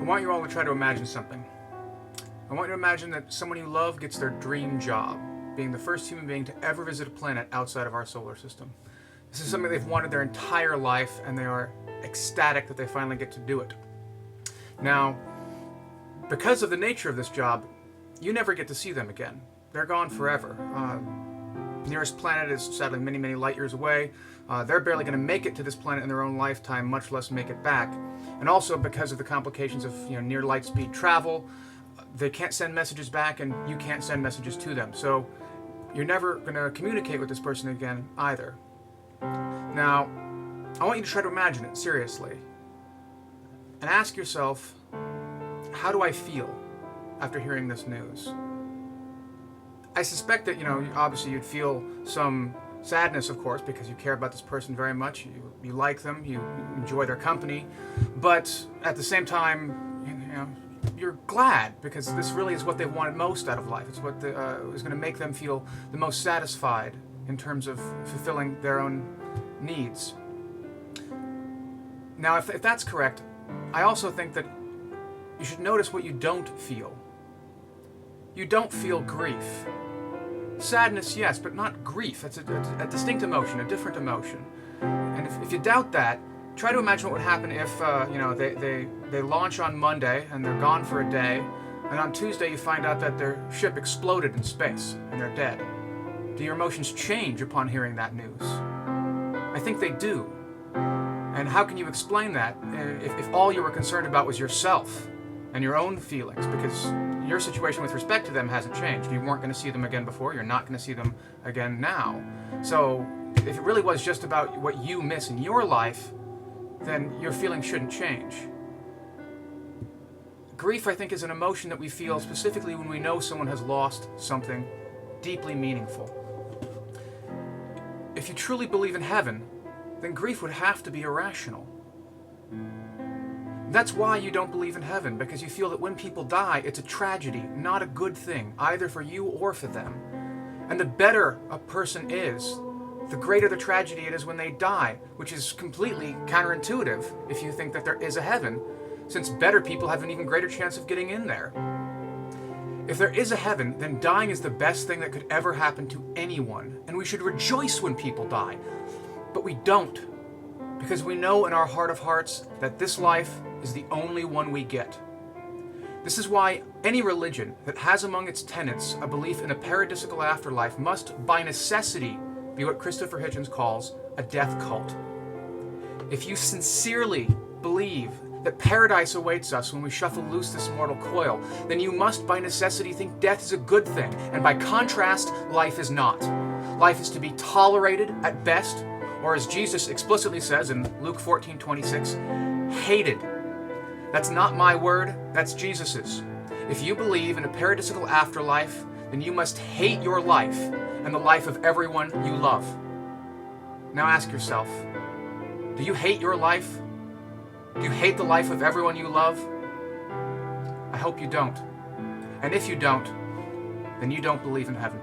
want you all to try to imagine something. I want you to imagine that someone you love gets their dream job, being the first human being to ever visit a planet outside of our solar system. This is something they've wanted their entire life, and they are ecstatic that they finally get to do it. Now, because of the nature of this job, you never get to see them again. They're gone forever. Nearest planet is sadly many, many light years away. They're barely going to make it to this planet in their own lifetime, much less make it back. And also because of the complications of near light speed travel, they can't send messages back, and you can't send messages to them. So you're never going to communicate with this person again either. Now, I want you to try to imagine it seriously and ask yourself, how do I feel after hearing this news? I suspect that, obviously you'd feel some sadness, of course, because you care about this person very much. You like them, you enjoy their company, but at the same time, you're glad because this really is what they wanted most out of life. It's what is going to make them feel the most satisfied in terms of fulfilling their own needs. Now, if that's correct, I also think that you should notice what you don't feel. You don't feel grief. Sadness, yes, but not grief. It's a distinct emotion, a different emotion. And if you doubt that, try to imagine what would happen if they launch on Monday and they're gone for a day, and on Tuesday you find out that their ship exploded in space and they're dead. Do your emotions change upon hearing that news? I think they do. And how can you explain that if all you were concerned about was yourself and your own feelings? Because your situation with respect to them hasn't changed. You weren't going to see them again before. You're not going to see them again now. So if it really was just about what you miss in your life, then your feelings shouldn't change. Grief, I think, is an emotion that we feel specifically when we know someone has lost something deeply meaningful. If you truly believe in heaven, then grief would have to be irrational. That's why you don't believe in heaven, because you feel that when people die, it's a tragedy, not a good thing, either for you or for them. And the better a person is, the greater the tragedy it is when they die, which is completely counterintuitive if you think that there is a heaven, since better people have an even greater chance of getting in there. If there is a heaven, then dying is the best thing that could ever happen to anyone, and we should rejoice when people die. But we don't, because we know in our heart of hearts that this life is the only one we get. This is why any religion that has among its tenets a belief in a paradisical afterlife must, by necessity, be what Christopher Hitchens calls a death cult. If you sincerely believe that paradise awaits us when we shuffle loose this mortal coil, then you must by necessity think death is a good thing, and by contrast, life is not. Life is to be tolerated at best, or as Jesus explicitly says in Luke 14:26, hated. That's not my word, that's Jesus's. If you believe in a paradisical afterlife, then you must hate your life and the life of everyone you love. Now ask yourself, do you hate your life? Do you hate the life of everyone you love? I hope you don't. And if you don't, then you don't believe in heaven.